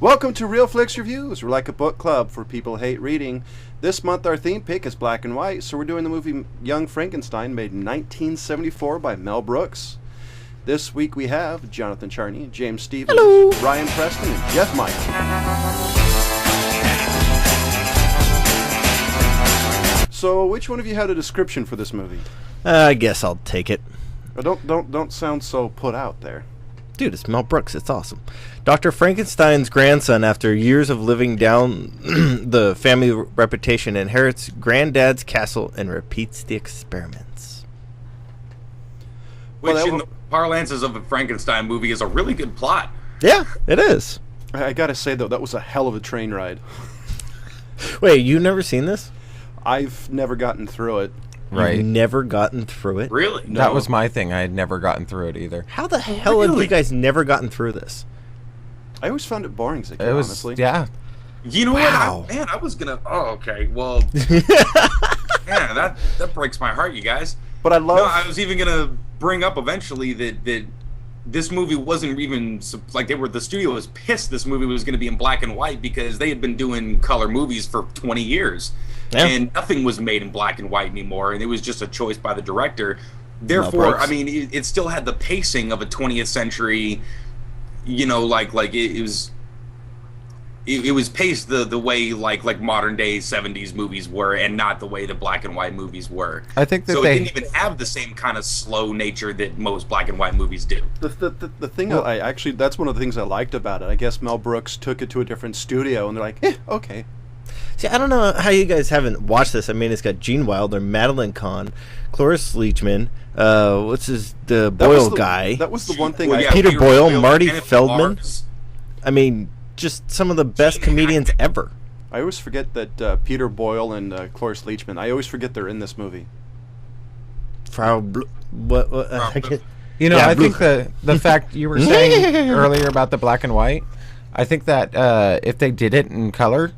Welcome to Real Flix Reviews. We're like a book club for people who hate reading. This month our theme pick is black and white, so we're doing the movie Young Frankenstein, made in 1974 by Mel Brooks. This week we have Jonathan Charney, James Stevens, Hello. Ryan Preston, and Jeff Mike. So, which one of you had a description for this movie? I guess I'll take it. Don't sound so put out there. Dude, it's Mel Brooks. It's awesome. Dr. Frankenstein's grandson, after years of living down the family reputation, inherits granddad's castle and repeats the experiments. Which, in the parlances of a Frankenstein movie, is a really good plot. Yeah, it is. I gotta say, though, that was a hell of a train ride. Wait, you've never seen this? I've never gotten through it. Right. You've never gotten through it? Really? No. That was my thing. I had never gotten through it either. How the hell have you guys never gotten through this? I always found it boring as a kid, It was, honestly. yeah. You know Wow. what? I was gonna. Oh, okay. Well, yeah, that breaks my heart, you guys. But I love... No, I was even gonna bring up eventually that this movie wasn't even like the studio was pissed this movie was going to be in black and white because they had been doing color movies for 20 years. Yeah. And nothing was made in black and white anymore, and it was just a choice by the director. Mel Therefore, Brooks. I mean, it still had the pacing of a 20th century, you know, like it was paced the way like modern day 70s movies were, and not the way the black and white movies were. I think that So they... it didn't even have the same kind of slow nature that most black and white movies do. The thing that's one of the things I liked about it. I guess Mel Brooks took it to a different studio, and they're like, okay. See, I don't know how you guys haven't watched this. I mean, it's got Gene Wilder, Madeline Kahn, Cloris Leachman, the Boyle guy. That was the one thing Well, I... yeah, Peter Boyle, Marty Kenneth Feldman. Mars. I mean, just some of the best comedians ever. I always forget that Peter Boyle and Cloris Leachman, I always forget they're in this movie. You know, Yeah, I think the fact you were saying earlier about the black and white, I think that if they did it in color,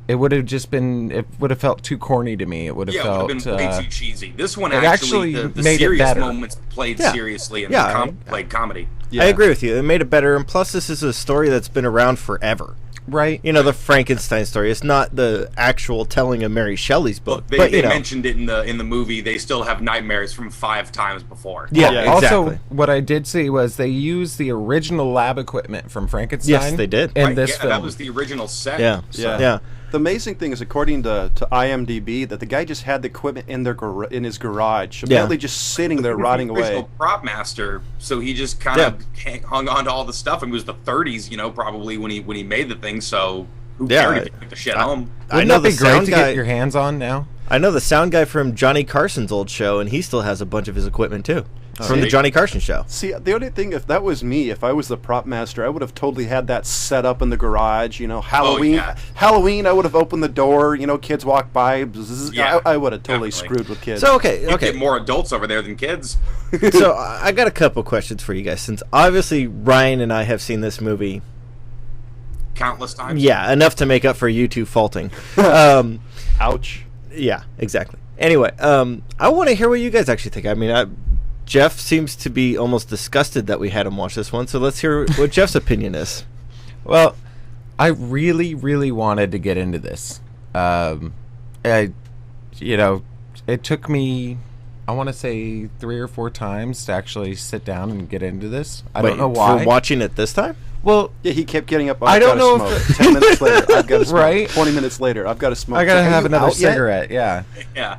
it would have felt too corny to me. It would have Yeah, it felt... would have been way too cheesy. This one it actually, actually the made it serious better. moments played Yeah. seriously, and Yeah, played comedy. Yeah. I agree with you. It made it better, and plus, this is a story that's been around forever. Right. You know, the Frankenstein story. It's not the actual telling of Mary Shelley's book, They but you know. mentioned it in the movie. They still have nightmares from 5 times before. Yeah, Yeah, exactly. Also, what I did see was they used the original lab equipment from Frankenstein. Yes, they did. In Right, this yeah, film. that was the original set. Yeah, Yeah. yeah. The amazing thing is, according to IMDb, that the guy just had the equipment in his garage, apparently just sitting there rotting The original away. prop master, so he just kind of hung on to all the stuff. And it was the 30s, you know, probably when he made the thing. So who Yeah, cared if he took the shit home? I Wouldn't know that be the great sound to guy. get your hands on now? I know the sound guy from Johnny Carson's old show, and he still has a bunch of his equipment too from the see? Johnny Carson show. See, the only thing, if that was me, if I was the prop master, I would have totally had that set up in the garage. You know, Halloween. yeah. Halloween, I would have opened the door. You know, kids walk by. Bzzz, Yeah, I would have totally definitely. screwed with kids. So okay, You okay. get more adults over there than kids. So I got a couple questions for you guys, since obviously Ryan and I have seen this movie. Countless times. Yeah, enough to make up for you two faulting. Ouch. Yeah, exactly. Anyway, I want to hear what you guys actually think. I mean, Jeff seems to be almost disgusted that we had him watch this one, so let's hear what Jeff's opinion is. Well, I really, really wanted to get into this. It took me, I want to say 3 or 4 times to actually sit down and get into this. I don't know why. For watching it this time? Well, Yeah, he kept getting up. I don't know smoke. if 10 minutes later, I've got to smoke. Right? 20 minutes later, I've got to smoke. I gotta Are have you another out yet? cigarette. Yeah. Yeah.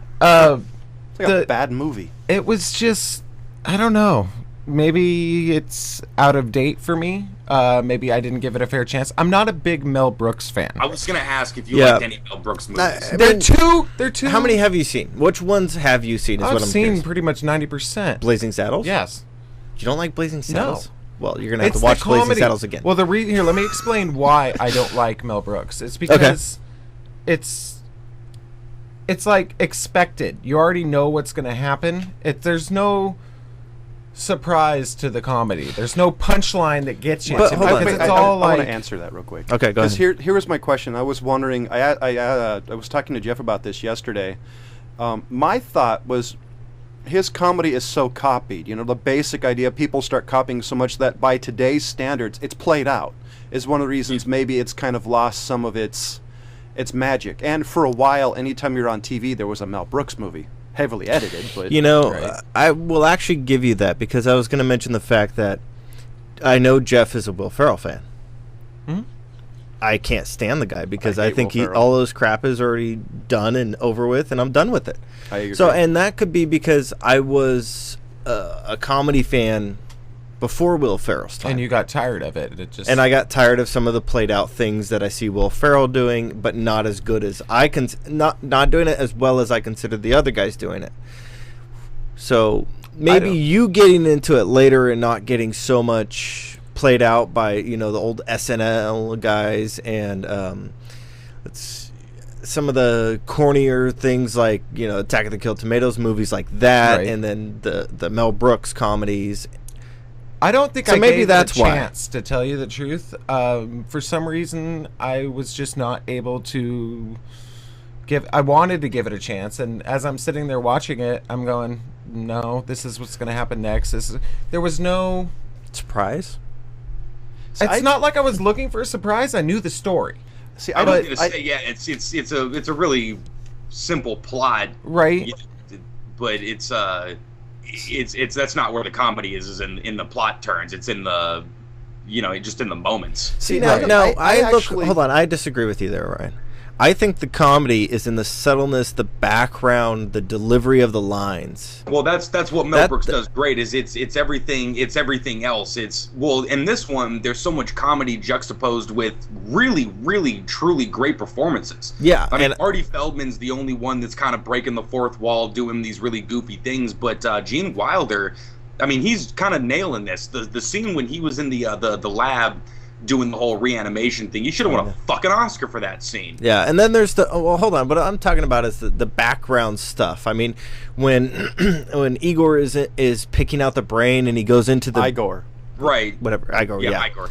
It's like a The- bad movie. It was just, I don't know. Maybe it's out of date for me. Maybe I didn't give it a fair chance. I'm not a big Mel Brooks fan. I was gonna ask if you Yeah. liked any Mel Brooks movies. They're two. How many have you seen? Which ones have you seen? Is I've what I'm seen curious. pretty much 90%. Blazing Saddles? Yes. You don't like Blazing Saddles? Well, you're gonna have It's to watch the Blazing comedy. Saddles again. Well, here, let me explain why I don't like Mel Brooks. It's because it's like expected. You already know what's going to happen. There's no surprise to the comedy. There's no punchline that gets you. But hold on. because Wait, it's I all want like to answer that real quick. Okay, go Because ahead. here was my question. I was wondering. I was talking to Jeff about this yesterday. My thought was, his comedy is so copied. You know, the basic idea, people start copying so much that by today's standards, it's played out. is one of the reasons maybe it's kind of lost some of its magic. And for a while, anytime you're on TV, there was a Mel Brooks movie, heavily edited. But Right. I will actually give you that, because I was going to mention the fact that I know Jeff is a Will Ferrell fan. Hmm? I can't stand the guy because I I hate think Will Ferrell. all those crap is already done and over with, and I'm done with it. I agree. So, and that could be because I was a comedy fan before Will Ferrell's time. And you got tired of it. And I got tired of some of the played out things that I see Will Ferrell doing, but not as good as not doing it as well as I consider the other guys doing it. So maybe you getting into it later and not getting so much played out by the old SNL guys and some of the cornier things like Attack of the Killed Tomatoes movies like that, Right. and then the Mel Brooks comedies. I don't think So I maybe gave that's it a why. chance, to tell you the truth. For some reason, I was just not able to I wanted to give it a chance, and as I'm sitting there watching it, I'm going, no, this is what's going to happen next. There was no... Surprise? It's not like I was looking for a surprise. I knew the story. See, I was gonna say, yeah, it's a really simple plot, Right. but it's that's not where the comedy is in the plot turns. It's in the just in the moments. See, No, I look. actually, Hold on, I disagree with you there, Ryan. I think the comedy is in the subtleness, the background, the delivery of the lines. Well, that's what Mel Brooks does great. Is it's everything else. In this one, there's so much comedy juxtaposed with really, really, truly great performances. Yeah, I mean, and Artie Feldman's the only one that's kind of breaking the fourth wall, doing these really goofy things. But Gene Wilder, I mean, he's kind of nailing this. The scene when he was in the lab doing the whole reanimation thing, you should have won a fucking Oscar for that scene. yeah, and then there's hold on. What I'm talking about is the background stuff. I mean, when when Igor is picking out the brain and he goes into the Igor. Right. whatever Igor, yeah. Igor.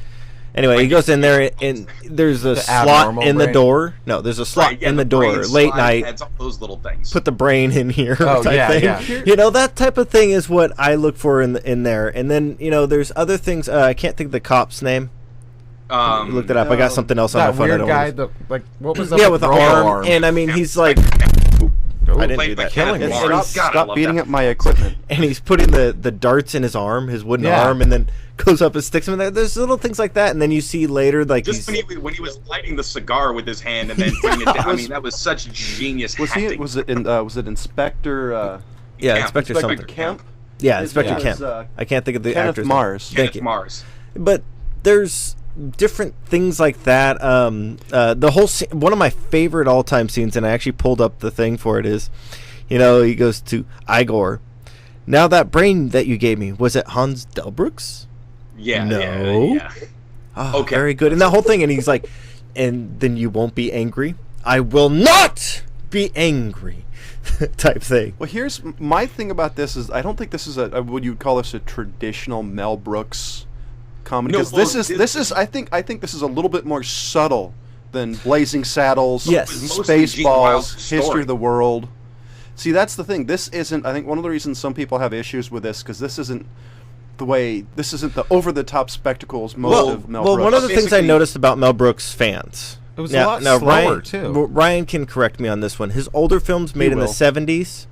Anyway, he goes in there and there's a slot abnormal in the brain? door. No, there's a slot Right, yeah, in the brain door late slide night. heads, all those little things. Put the brain in here Oh, type yeah, thing. yeah. That type of thing is what I look for in there. And then there's other things. I can't think of the cop's name. Looked it up. I got something else on my That phone. I weird don't guy, wanna- what was up yeah, with the Robo arm. And I mean, he's like, I didn't do that. killing And me. Lawrence. stop, God, I stop love beating that. up my equipment. And he's putting the darts in his arm, his wooden Yeah. arm, and then goes up and sticks him in there. There's little things like that, and then you see later like Just when he was lighting the cigar with his hand and then bringing it down. I mean, that was such genius acting. Was it Inspector yeah, Kemp. Inspector Inspector something. Kemp? Yeah, Inspector It Kemp. was, I can't think of the Kenneth actor's Mars. name. Thank Kenneth you. Mars. But there's different things like that. The whole one of my favorite all-time scenes, and I actually pulled up the thing for it, is, he goes to Igor. Now that brain that you gave me, was it Hans Delbrück's? Yeah. No. Yeah. Oh, Okay. very good. And that whole thing, and he's like, and then you won't be angry? I will not be angry, type thing. Well, here's my thing about this is I don't think this is what you would call this a traditional Mel Brooks comedy. No, Because well, this is I think this is a little bit more subtle than Blazing Saddles, Yes. Mostly Gene Wilder's Spaceballs, History story. of the World. See, that's the thing. This isn't. I think one of the reasons some people have issues with this because this isn't the over-the-top spectacles mode of Mel Brooks. one of the things I Basically- noticed about Mel Brooks fans. It was a lot slower, Ryan, too. Ryan can correct me on this one. His older films made in the will. 70s,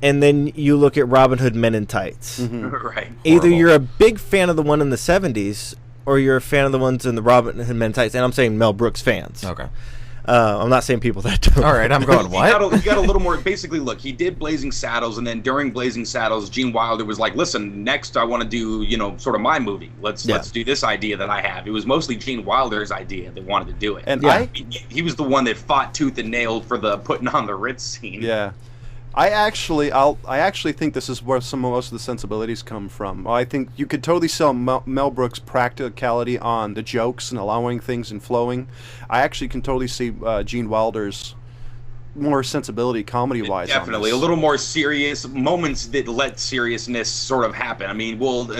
and then you look at Robin Hood Men in Tights. Right. Either Horrible. you're a big fan of the one in the 70s, or you're a fan of the ones in the Robin Hood Men in Tights. And I'm saying Mel Brooks fans. Okay. I'm not saying people that don't. All right, I'm going, He what? got a little more. Basically, look, he did Blazing Saddles, and then during Blazing Saddles, Gene Wilder was like, "Listen, next I want to do, sort of my movie. Let's do this idea that I have." It was mostly Gene Wilder's idea that wanted to do it, And Yeah. he was the one that fought tooth and nail for the putting on the Ritz scene. Yeah. I actually think this is where most of the sensibilities come from. I think you could totally sell Mel Brooks' practicality on the jokes and allowing things and flowing. I actually can totally see Gene Wilder's more sensibility comedy-wise. Definitely, a little more serious moments that let seriousness sort of happen. I mean,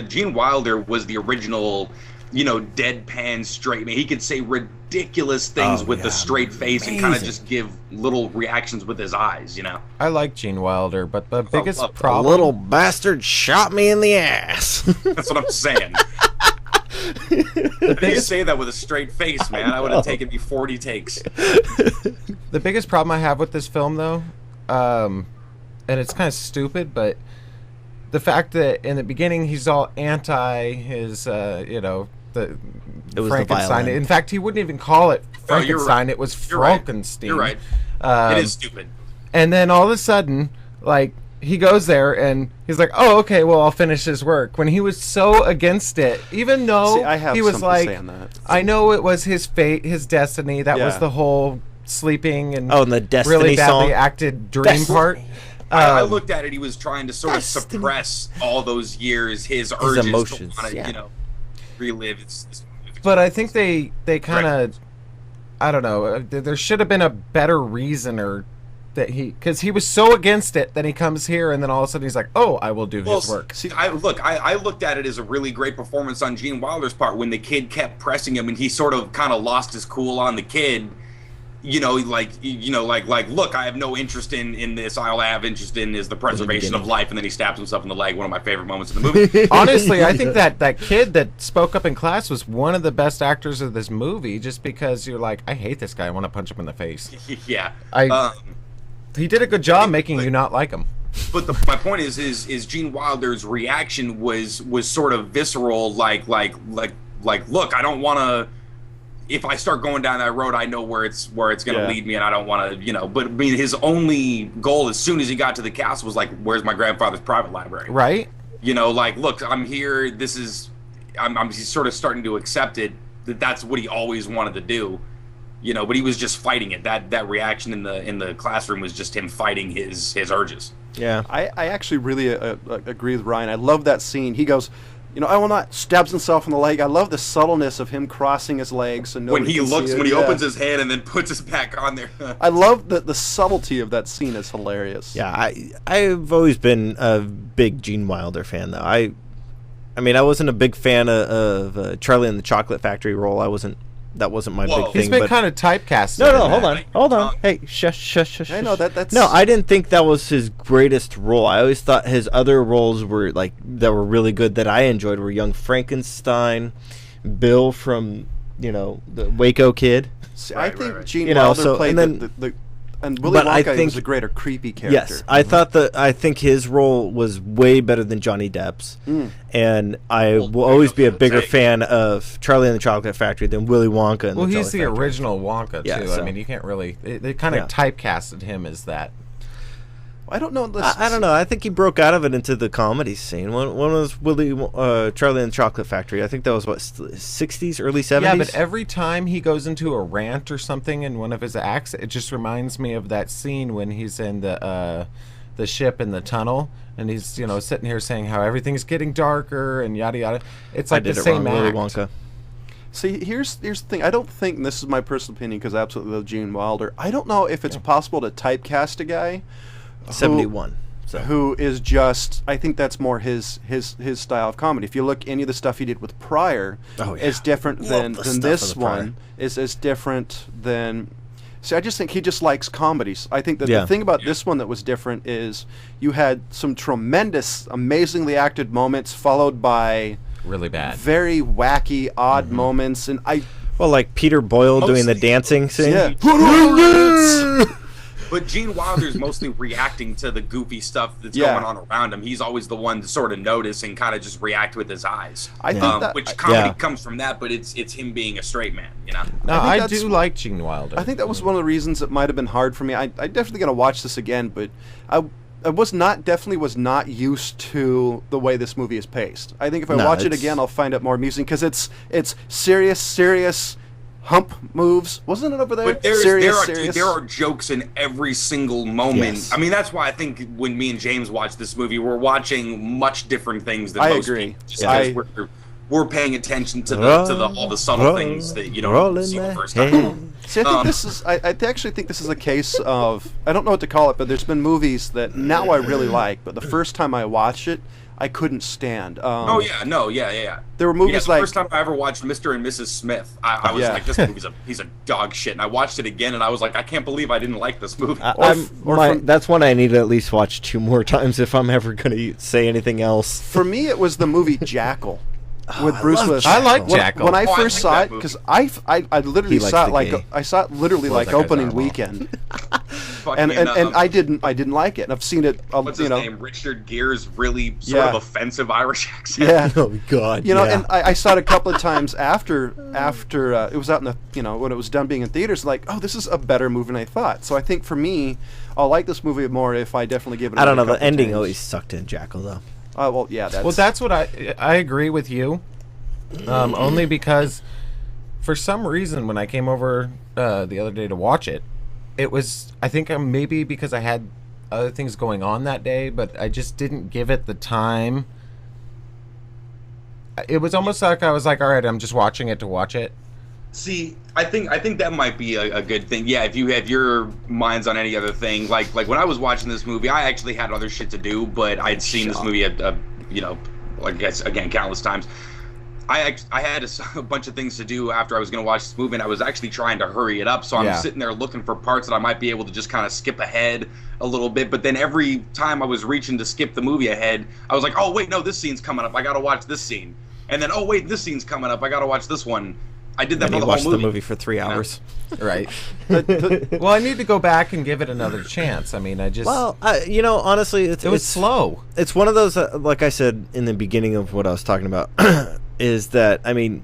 Gene Wilder was the original, deadpan straight. I mean, he could say ridiculous things with the straight face and kind of just give little reactions with his eyes. I like Gene Wilder, but the biggest love- A problem... little bastard shot me in the ass. That's what I'm saying. I didn't say that with a straight face, man. I would have taken me 40 takes. The biggest problem I have with this film, though, and it's kind of stupid, but the fact that in the beginning he's all anti his, the It was Frankenstein. the violin. In fact, he wouldn't even call it No, you're Frankenstein. right. It was You're right. Frankenstein. You're right. Um, It is stupid. And then all of a sudden, like, he goes there and he's like, "Oh, okay, well, I'll finish his work." When he was so against it, even though See, I have he was something like, to say on that. "I know it was his fate, his destiny." That was Yeah. the whole sleeping and Oh, and the Destiny really badly song. acted dream Destiny. part. I Um, looked at it. He was trying to sort of Destiny. suppress all those years, his urges emotions, to want to, yeah. relive. But I think they kind of, I don't know. There should have been a better reason, or that because he was so against it. Then he comes here, and then all of a sudden he's like, "Oh, I will do his work." See, I looked at it as a really great performance on Gene Wilder's part when the kid kept pressing him, and he sort of kind of lost his cool on the kid. Look, I have no interest in this. All I have interest in is the preservation of life. And then he stabs himself in the leg. One of my favorite moments in the movie. Honestly, I think that kid that spoke up in class was one of the best actors of this movie, just because you're like, I hate this guy. I want to punch him in the face. Yeah. He did a good job making you not like him. But my point is Gene Wilder's reaction was sort of visceral, like look, I don't want to. If I start going down that road, I know where it's going to lead me, and I don't want to, But I mean, his only goal, as soon as he got to the castle, was like, "Where's my grandfather's private library?" Right? Look, I'm here. This is, he's sort of starting to accept it. That's what he always wanted to do, But he was just fighting it. That reaction in the classroom was just him fighting his urges. Yeah. I actually really agree with Ryan. I love that scene. He goes, I will not, stabs himself in the leg. I love the subtleness of him crossing his legs. And when he opens his hand and then puts his back on there. I love the subtlety of that scene is hilarious. Yeah, I've always been a big Gene Wilder fan, though. I mean, I wasn't a big fan of Charlie and the Chocolate Factory role. That wasn't my big thing. He's been but kind of typecasted. No, in hold that. on. Hey, shush. I know that's No, I didn't think that was his greatest role. I always thought his other roles were that were really good that I enjoyed were Young Frankenstein, Bill from the Waco Kid. See, I think right. Gene Wilder played and then, and Willy but I Wonka think- was a greater creepy character. Yes, I think his role was way better than Johnny Depp's, and I will always be a bigger fan of Charlie and the Chocolate Factory than Willy Wonka. And Well, the he's Chocolate the Factory. original Wonka, Yeah, too. so- I mean, you can't really... They kind of typecasted him as that. I don't know. I don't know. I think he broke out of it into the comedy scene. One was Charlie and the Chocolate Factory. I think that was 60s, early 70s. Yeah, but every time he goes into a rant or something in one of his acts, it just reminds me of that scene when he's in the ship in the tunnel, and he's sitting here saying how everything's getting darker and yada yada. It's like the same act. Willy Wonka. See, here's the thing. I don't think, and this is my personal opinion because I absolutely love Gene Wilder. I don't know if it's possible to typecast a guy 71. who is just. I think that's more his style of comedy. If you look any of the stuff he did with Pryor, is different than this one. Is different than. See, I just think he just likes comedies. I think that the thing about this one that was different is you had some tremendous, amazingly acted moments followed by Really bad. very wacky, odd moments, and like Peter Boyle doing the dancing scene. Yeah. But Gene Wilder's mostly reacting to the goofy stuff that's Yeah. going on around him. He's always the one to sort of notice and kind of just react with his eyes. I think that, which comedy comes from that, but it's him being a straight man, No, I I think do like Gene Wilder. I think that was one of the reasons it might have been hard for me. I definitely gonna watch this again, but I was not used to the way this movie is paced. I think if I watch it again, I'll find it more amusing because it's serious hump moves. Wasn't it over there? But there are jokes in every single moment. Yes. I mean, that's why I think when me and James watch this movie, we're watching much different things than I most agree. people. Just because we're paying attention to all the subtle things that you don't see the first time. See, I think this is. I actually think this is a case of. I don't know what to call it, but there's been movies that now I really like, but the first time I watched it, I couldn't stand. Yeah. There were movies the like first time I ever watched Mr. and Mrs. Smith, I was like, this movie's he's a dog shit, and I watched it again, and I was like, I can't believe I didn't like this movie. That's one I need to at least watch 2 more times if I'm ever going to say anything else. For me, it was the movie Jackal. with Bruce Willis. I like When- Jackal. When I Oh, I first like saw that it, movie. because I literally He likes saw it the like gay. I saw it literally Well, like that guy's opening normal. weekend, Fucking, and I didn't like it. And I've seen it, what's his you know, name? Richard Gere's really sort of Yeah. offensive Irish accent. yeah. Oh God. You know, yeah. and I saw it a couple of times after it was out in the, you know, when it was done being in theaters. Like, oh, this is a better movie than I thought. So I think for me, I'll like this movie more if I definitely give it. I don't know. another The couple ending times. always sucked in Jackal, though. Well, yeah, that's. Well, that's what I agree with you. Only because, for some reason, when I came over the other day to watch it, it was, I think maybe because I had other things going on that day, but I just didn't give it the time. It was almost like I was like, all right, I'm just watching it to watch it. See, I think that might be a good thing. Yeah, if you have your minds on any other thing, like when I was watching this movie, I actually had other shit to do, but I'd seen this movie you know, I guess again countless times. I had a bunch of things to do after I was going to watch this movie, and I was actually trying to hurry it up. So I'm Yeah. sitting there looking for parts that I might be able to just kind of skip ahead a little bit. But then every time I was reaching to skip the movie ahead, I was like, oh wait, no, this scene's coming up. I got to watch this scene. And then, oh wait, this scene's coming up. I got to watch this one. I did that And for you the watched whole the movie. movie for 3 hours. Right. Well, I need to go back and give it another chance. I mean, I just. Well, you know, honestly, it was slow. It's one of those, like I said in the beginning of what I was talking about, is that, I mean,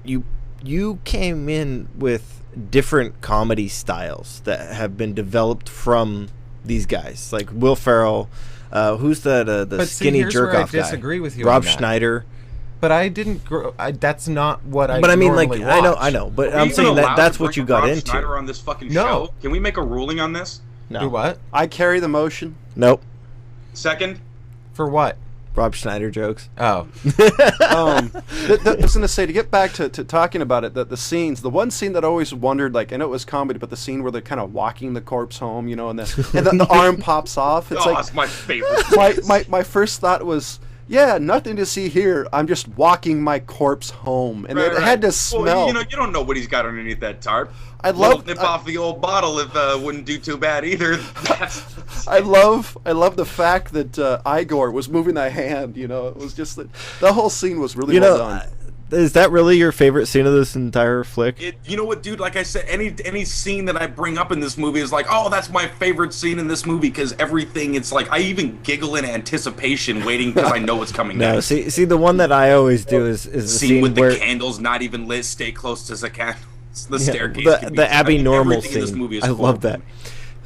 you came in with different comedy styles that have been developed from these guys, like Will Ferrell. Who's the But see, skinny here's where jerk I off guy? disagree with you Rob on that. Schneider. But I didn't grow. That's not what I. But I mean, like, normally I watch. know, but Are we I'm even saying allowed that's to what bring you got Rob into. Schneider on this fucking No. show? Can we make a ruling on this? No. Do what? I carry the motion. Nope. Second, For what? Rob Schneider jokes. Oh, I was going to say, to get back to talking about it, the scenes, the one scene that I always wondered, like, I know it was comedy, but the scene where they're kind of walking the corpse home, you know, and then the arm pops off. It's like, it's my favorite. my first thought was, yeah, nothing to see here. I'm just walking my corpse home, and it had to smell. Well, you know, you don't know what he's got underneath that tarp. I love- nip off the old bottle if wouldn't do too bad either. I love the fact that Igor was moving that hand. You know, it was just the whole scene was really You well know, done. is that really your favorite scene of this entire flick? You know what, dude? Like I said, any scene that I bring up in this movie is like, oh, that's my favorite scene in this movie because everything. It's like I even giggle in anticipation, waiting because I know what's coming No, next. see, the one that I always do is the Scene scene with where the candles not even lit. Stay close to the candles. The yeah, staircase. can be- the Abby I mean, Normal everything in this scene. movie is I full love of that. me.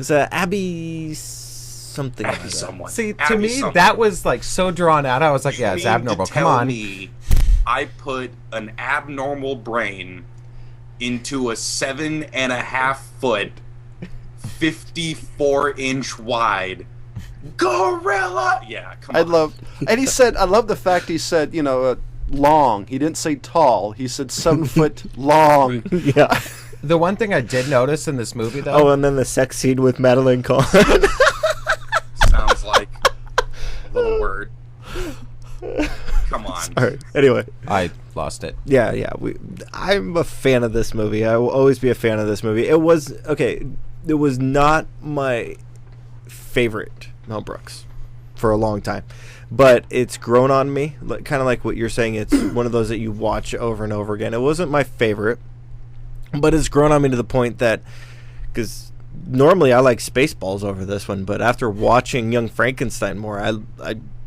It's Abby something. Abby like that. someone. see, to Abby me, someone. that was like so drawn out. I was like, You yeah, it's mean to abnormal. Come tell on. me I put an abnormal brain into a 7.5 foot, 54-inch wide gorilla. Yeah, come on. And he said, I love the fact he said, you know, long. He didn't say tall. He said 7 foot long. Yeah. The one thing I did notice in this movie, though. Oh, and then the sex scene with Madeline Kahn. Sounds like a little word. Come on. All right. Anyway, I lost it. yeah. I'm a fan of this movie. I will always be a fan of this movie. It was It was not my favorite Mel Brooks for a long time, but it's grown on me. Kind of like what you're saying. It's one of those that you watch over and over again. It wasn't my favorite, but it's grown on me to the point that, because normally I like Spaceballs over this one, but after watching Young Frankenstein more,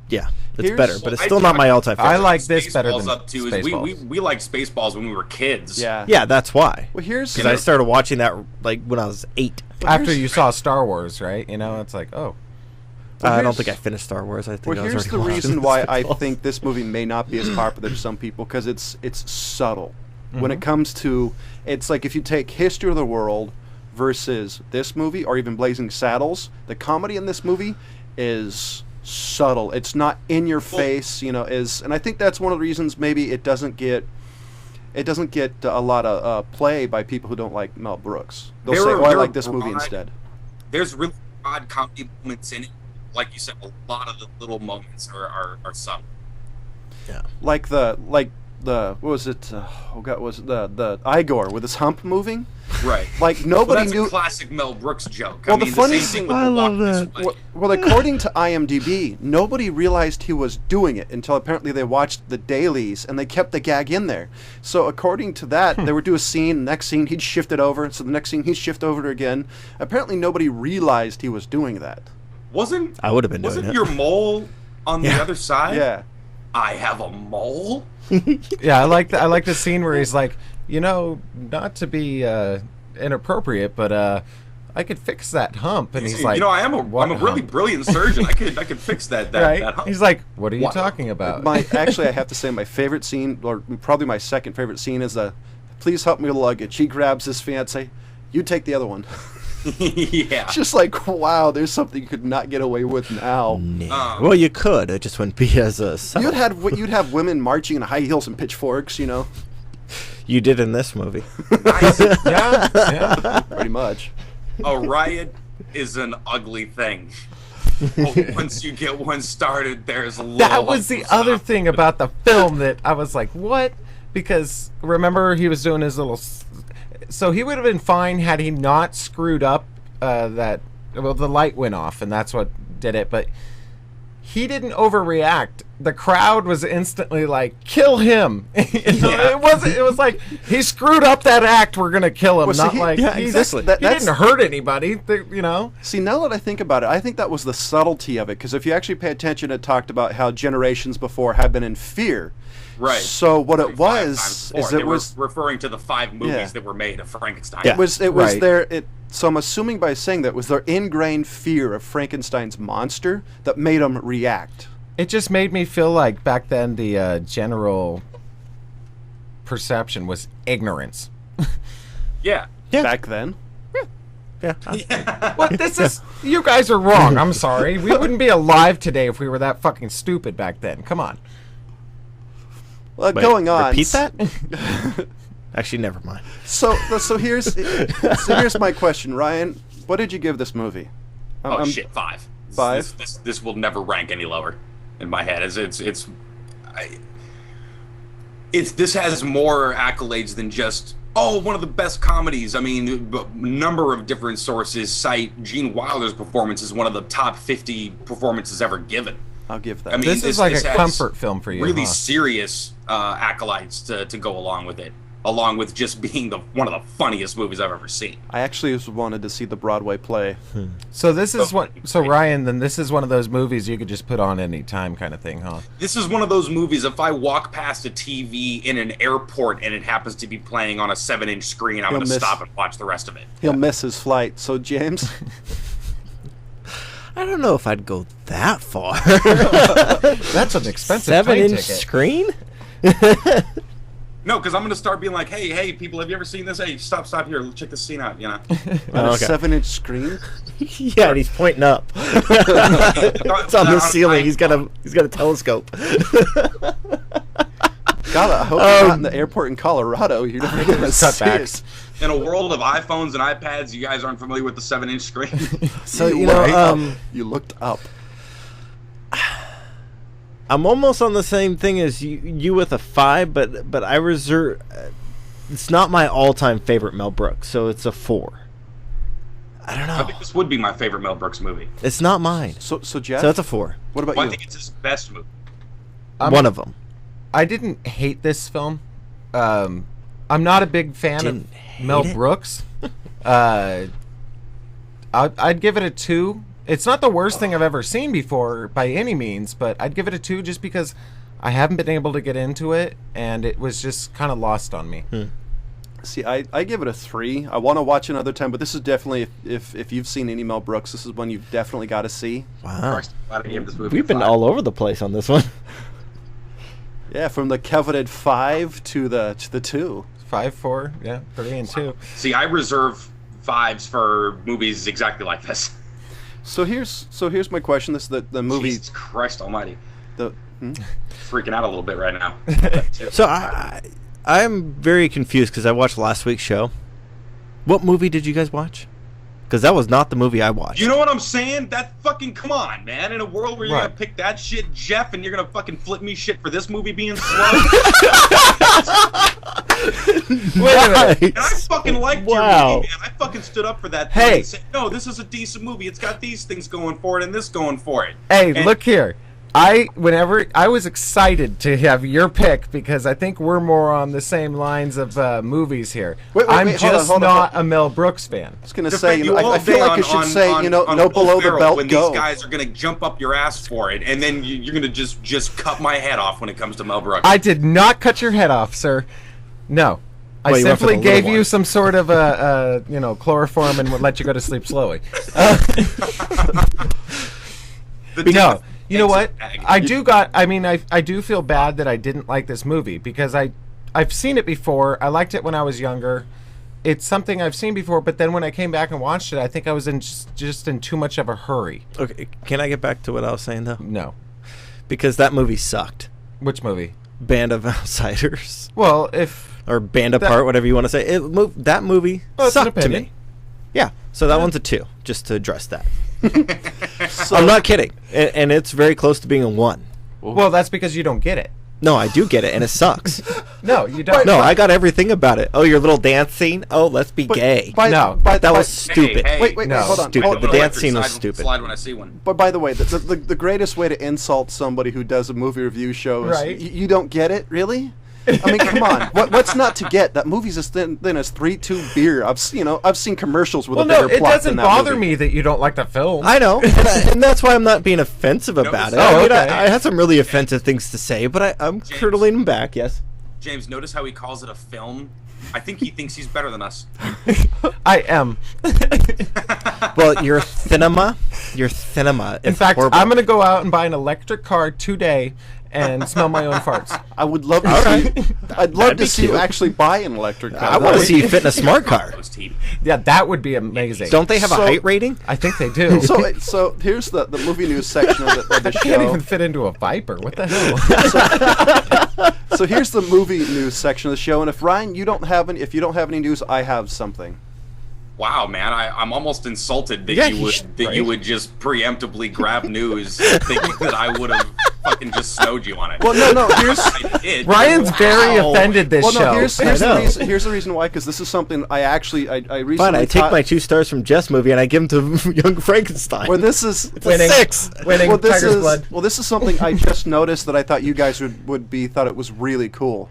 yeah, it's better, but it's still not my all-time favorite. I like this better than Spaceballs up too. Is we Spaceballs. liked Spaceballs when we were kids. Yeah. Yeah, that's why. Well, here's Because I started watching that like when I was 8. After you saw Star Wars, right? You know, it's like, oh. I don't think I finished Star Wars. I think Well, I was here's the already reason watching why I Spaceballs. think this movie may not be as popular to some people, because it's subtle. When it comes to, it's like if you take History of the World versus this movie, or even Blazing Saddles, the comedy in this movie is subtle. It's not in your face, you know. And I think that's one of the reasons maybe it doesn't get a lot of play by people who don't like Mel Brooks. They'll say, "Oh, I like this movie instead." There's really odd comedy moments in it. Like you said, a lot of the little moments are subtle. Like the what was it? Oh God, was it the Igor with his hump moving? Right. Like, nobody that's knew. a classic Mel Brooks joke. Well, I the mean, funny same thing thing- with I The love Walk This that. Way. Well, according to IMDb, nobody realized he was doing it until apparently they watched the dailies and they kept the gag in there. So according to that, they would do a scene, next scene he'd shift it over, so the next scene he'd shift over it again. Apparently nobody realized he was doing that. I would have been doing Wasn't it. your mole on the other side? Yeah. I have a mole? Yeah, I like the scene where he's like, not to be inappropriate, but I could fix that hump, and he's like, I'm a "What really hump?" brilliant surgeon. I could fix that Right? that hump. He's like, "What are you What? talking about?" Actually, I have to say my favorite scene, or probably my second favorite scene, is please help me with luggage. He grabs his fiance. You take the other one. Yeah. It's just like, wow, there's something you could not get away with now. No. Well, you could. It just wouldn't be as subtle. You'd have women marching in high heels and pitchforks, You did in this movie. Nice. yeah. pretty much. A riot is an ugly thing. Once you get one started, there's a That was the other thing about the film that I was like, what? Because remember, he was doing his little. So he would have been fine had he not screwed up the light went off, and that's what did it. But he didn't overreact. The crowd was instantly like, "Kill him!" It was like he screwed up that act. We're gonna kill him. Well, see, exactly. He didn't hurt anybody. See, now that I think about it, I think that was the subtlety of it. Because if you actually pay attention, it talked about how generations before had been in fear. Right. So what it was is they it was were referring to the 5 movies that were made of Frankenstein. it was Right. their. So I'm assuming by saying that it was their ingrained fear of Frankenstein's monster that made them react. It just made me feel like back then the general perception was ignorance. Yeah. Yeah. Back then. Yeah. What you guys are wrong. I'm sorry. We wouldn't be alive today if we were that fucking stupid back then. Come on. Well, Wait, going on. Repeat that? Actually, never mind. So here's my question, Ryan. What did you give this movie? Shit, 5. 5? This will never rank any lower in my head. This has more accolades than just one of the best comedies. I mean, a number of different sources cite Gene Wilder's performance as one of the top 50 performances ever given. I'll give that. I mean, This is like this a has comfort film for you. really huh? serious accolades to go along with it, along with just being one of the funniest movies I've ever seen. I actually just wanted to see the Broadway play. So this is So Ryan, then this is one of those movies you could just put on any time, kind of thing, huh? This is one of those movies, if I walk past a TV in an airport and it happens to be playing on a 7-inch screen, I'm going to stop and watch the rest of it. He'll miss his flight. So James, I don't know if I'd go that far. That's an expensive train 7-inch ticket. screen? No, because I'm going to start being like, hey, people, have you ever seen this? Hey, stop here, check this scene out, on a okay. 7-inch screen. Yeah, and he's pointing up. It's on the ceiling. He's got a telescope. God, I hope you're not in the airport in Colorado. You're never going to see Cutbacks. it. In a world of iPhones and iPads, you guys aren't familiar with the 7-inch screen. So You looked up. I'm almost on the same thing as you with a 5, but I reserve. It's not my all-time favorite Mel Brooks, so it's a 4. I don't know. I think this would be my favorite Mel Brooks movie. It's not mine, So Jeff, so it's a 4. what about Well, I you? think it's his best movie. One of them. I didn't hate this film. I'm not a big fan Didn't of hate Mel it? Brooks. I'd give it a 2. It's not the worst thing I've ever seen before by any means, but I'd give it a 2 just because I haven't been able to get into it, and it was just kind of lost on me. See, I give it a 3. I want to watch another time, but this is definitely, if you've seen any Mel Brooks, this is one you've definitely got to see. Wow. Christ, I'm glad I gave this movie We've a been 5. all over the place on this one. Yeah, from the coveted 5 to the 2. 5, 4, yeah, 3 and 2. See, I reserve 5s for movies exactly like this. So here's my question. This is the movie. Jesus Christ Almighty, The freaking out a little bit right now. So I'm very confused because I watched last week's show. What movie did you guys watch? because that was not the movie I watched. You know what I'm saying? That fucking, come on, man. In a world where you're Right. gonna pick that shit, Jeff, and you're gonna fucking flip me shit for this movie being slow. Wait a minute. And I fucking liked your Wow. movie, man. I fucking stood up for that thing Hey. and said, no, this is a decent movie. It's got these things going for it and this going for it. Hey, And- look here. Whenever I was excited to have your pick because I think we're more on the same lines of movies here. Wait, I'm wait, hold on, just hold on, not hold a Mel Brooks fan. I was going to Defend say, you know, all I feel day like you should say, you know, no Will below the Ferrell belt when go. these guys are gonna jump up your ass for it, and then you're gonna just cut my head off when it comes to Mel Brooks. I did not cut your head off, sir. No. I Well, you went for simply the little gave you one. some sort of chloroform and would let you go to sleep slowly. No, you know what? I do feel bad that I didn't like this movie because I've seen it before. I liked it when I was younger. It's something I've seen before, but then when I came back and watched it, I think I was just in too much of a hurry. Okay, can I get back to what I was saying though? No. Because that movie sucked. Which movie? Band of Outsiders Well, if or Band Apart, whatever you want to say. That movie Well, it's an sucked to opinion. me. Yeah, so that one's a 2, just to address that. So, I'm not kidding, and it's very close to being a 1. well, that's because you don't get it. No, I do get it, and it sucks. No, you don't. No, I got everything about it. Oh, your little dance scene? Oh, let's be gay. No, That was stupid. Wait, No. hold on. Stupid. Hold- The I'll let dance your scene was side stupid. Slide when I see one. But by the way, the greatest way to insult somebody who does a movie review show is Right. you don't get it, really? I mean, come on. What's not to get? That movie's as thin as 3-2 beer. I've seen commercials with Well, a bigger no, it plot doesn't than that bother movie. me that you don't like the film. I know, and that's why I'm not being offensive about it. Oh, I mean, okay. I had some really offensive things to say, but I'm James. curdling them back. Yes. James, notice how he calls it a film? I think he thinks he's better than us. I am. Well, your cinema is In fact, horrible. I'm going to go out and buy an electric car today and smell my own farts. I would love to All see. right. I'd love That'd to be see you cute. actually buy an electric car. I want to see you fit in a smart car. Those teeth. Yeah, that would be amazing. Don't they have a So- height rating? I think they do. So here's the movie news section of the I can't even show. fit into a Viper. What the hell? So here's the movie news section of the show. And if Ryan, you don't have any news, I have something. Wow, man, I'm almost insulted that Yeah, you you would should- you would just preemptively grab news, thinking that I would have fucking just snowed you on it. Well, no. Here's I did. Ryan's very Wow. offended this well, no. show. Here's I the know. reason. Here's the reason why. Because this is something I recently. Fine, I take taught- my 2 stars from Jess movie and I give them to Young Frankenstein. Where this is. It's Winning. a 6. Winning this Tiger's is Blood. this is something I just noticed that I thought you guys thought it was really cool.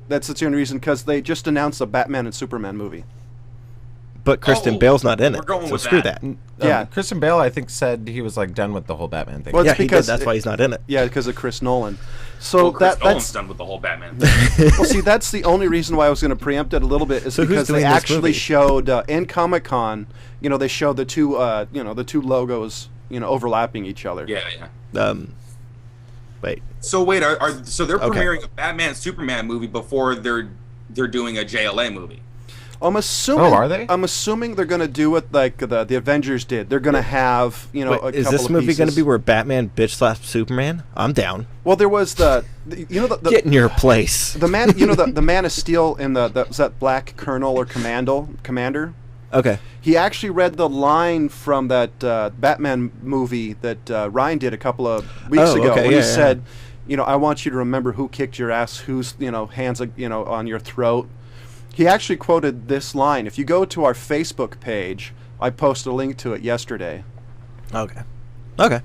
That's the only reason because they just announced a Batman and Superman movie. But Kristen Oh, Bale's not in it. we're going so with screw that. that. Yeah. Christian Bale, I think, said he was like done with the whole Batman thing. Well, Yeah, it's he did. because That's why he's not in it. Yeah, because of Chris Nolan. So Well, Chris Nolan's that's done with the whole Batman. well, see, that's the only reason why I was going to preempt it a little bit is So who's because they doing this actually movie? showed in Comic Con. They showed the two logos overlapping each other. Yeah. Wait. So wait, so they're Okay. premiering a Batman Superman movie before they're doing a JLA movie. I'm assuming. Oh, are they? I'm assuming they're going to do it like the Avengers did. They're going to have Wait, a is couple this of movie going to pieces. be where Batman bitch slaps Superman? I'm down. Well, there was the Get in your place. the man the Man of Steel in was that Black Colonel or Commander. Okay. He actually read the line from that Batman movie that Ryan did a couple of weeks Oh, ago. okay, When yeah, he yeah. said, I want you to remember who kicked your ass, whose hands on your throat. He actually quoted this line. If you go to our Facebook page, I posted a link to it yesterday. Okay. Okay.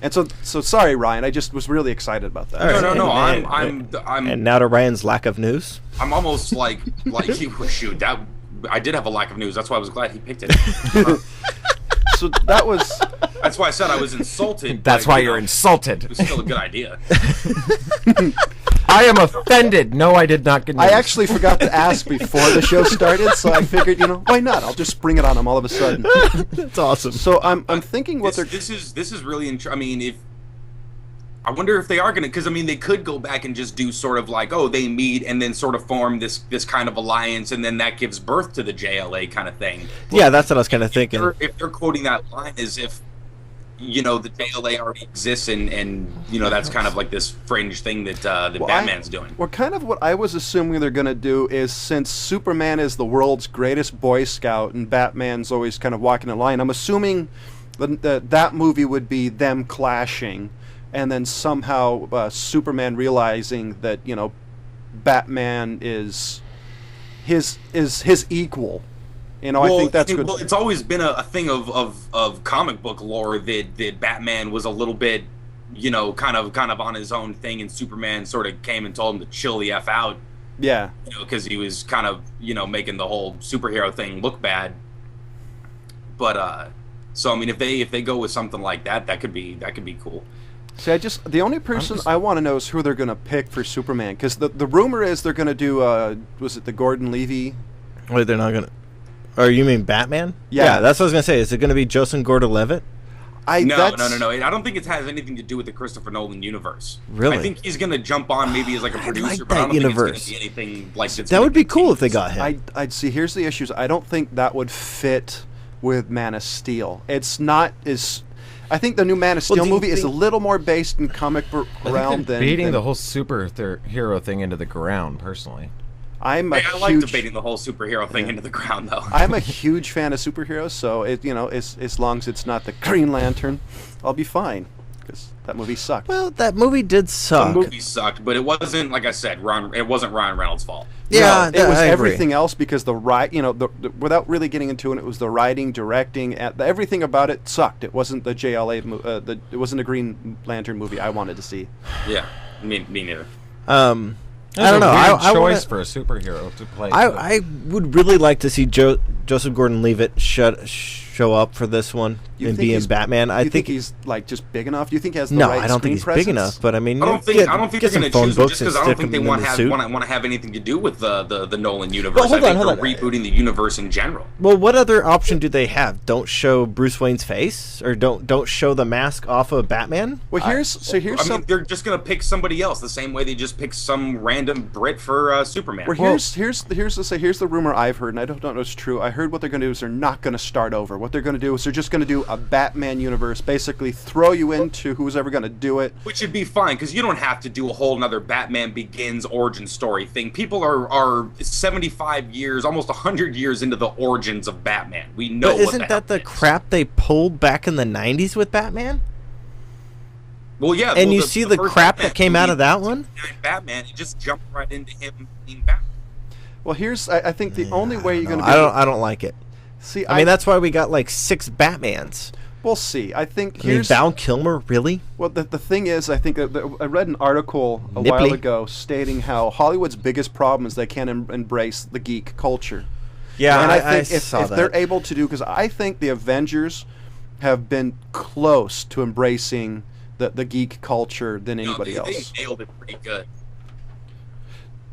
And so sorry, Ryan. I just was really excited about that. All right. No. And I'm now to Ryan's lack of news. I'm almost like shoot that. I did have a lack of news. That's why I was glad he picked it. So that was. That's why I said I was insulted. That's but, why you you're know, insulted. It was still a good idea. I am offended. No, I did not get news. I actually forgot to ask before the show started, so I figured, why not? I'll just spring it on him all of a sudden. That's awesome. So I'm thinking what This is really. I mean, I wonder if they are gonna, because I mean, they could go back and just do sort of like, oh, they meet and then sort of form this kind of alliance, and then that gives birth to the JLA kind of thing. Yeah, that's what I was kind of thinking. If they're quoting that line as if you know, the JLA already exists, and you know, that's kind of like this fringe thing that Batman's doing. Well, kind of what I was assuming they're going to do is, since Superman is the world's greatest Boy Scout and Batman's always kind of walking in line, I'm assuming that movie would be them clashing, and then somehow Superman realizing that, you know, Batman is his equal. You know, I think that's good. Well, it's always been a thing of comic book lore that Batman was a little bit, you know, kind of on his own thing, and Superman sort of came and told him to chill the F out. Yeah. You know, because he was kind of, you know, making the whole superhero thing look bad. But so I mean, if they go with something like that, that could be cool. See, the only person I want to know is who they're going to pick for Superman, because the rumor is they're going to do was it the Gordon Levy? Wait, they're not going to. Or you mean Batman? Yeah, that's what I was gonna say. Is it gonna be Joseph Gordon-Levitt? No. I don't think it has anything to do with the Christopher Nolan universe. Really? I think he's gonna jump on maybe as like a producer, like but I that don't universe. think it's gonna be anything like that. That would be cool if they got him. I'd see. Here's the issues. I don't think that would fit with Man of Steel. It's not as. I think the new Man of Steel movie is a little more based in comic book realm than beating the whole superhero thing into the ground. Personally. I like debating the whole superhero thing into the ground, though. I'm a huge fan of superheroes, so as long as it's not the Green Lantern, I'll be fine. Because that movie sucked. Well, that movie did suck. The movie sucked, but it wasn't, like I said, it wasn't Ryan Reynolds' fault. Yeah, no, it was I agree. everything else, because the without really getting into it, it was the writing, directing, everything about it sucked. It wasn't the JLA, it wasn't a Green Lantern movie I wanted to see. Yeah, me neither. I don't know. I choice for a superhero to play. I would really like to see Joseph Gordon-Levitt show up for this one and be in Batman. I think he's like just big enough. Do you think he has the no? right I don't think he's presence? big enough. But I mean, I don't think they're going to choose him just because I don't think they want to have anything to do with the Nolan universe. I think they're rebooting the universe in general. Well, what other option do they have? Don't show Bruce Wayne's face, or don't show the mask off of Batman. Well, they're just going to pick somebody else the same way they just pick some random Brit for Superman. Well, here's the rumor I've heard, and I don't know if it's true. I heard what they're going to do is they're not going to start over. What they're going to do is they're just going to do a Batman universe, basically throw you into who's ever going to do it. Which would be fine, because you don't have to do a whole nother Batman Begins origin story thing. People are 75 years, almost 100 years into the origins of Batman. We know. But isn't that the crap they pulled back in the 90s with Batman? Well, yeah. And you see the crap that came out of that one? Batman, it just jumped right into him being Batman. Well, I think the only way you're going to. I don't like it. See, I mean, that's why we got like 6 Batmans. We'll see. I think Val Kilmer, really? Well, the thing is, I think I read an article a while ago stating how Hollywood's biggest problem is they can't embrace the geek culture. Yeah, and I think saw if they're able to do, because I think the Avengers have been close to embracing the geek culture than anybody else. They nailed it pretty good.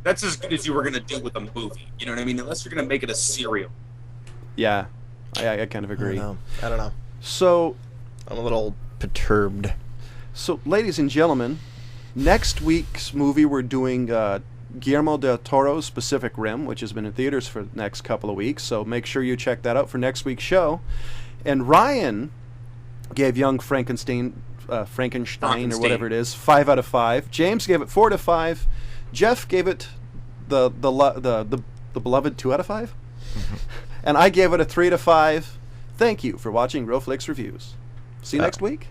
That's as good as you were going to do with a movie. You know what I mean? Unless you're going to make it a serial. Yeah, I kind of agree. I don't know. So, I'm a little perturbed. So, ladies and gentlemen, next week's movie we're doing Guillermo del Toro's Pacific Rim, which has been in theaters for the next couple of weeks. So make sure you check that out for next week's show. And Ryan gave Young Frankenstein or whatever it is 5 out of 5. James gave it 4 out of 5. Jeff gave it the beloved 2 out of 5. And I gave it a 3 out of 5. Thank you for watching Real Flix Reviews. See you next week.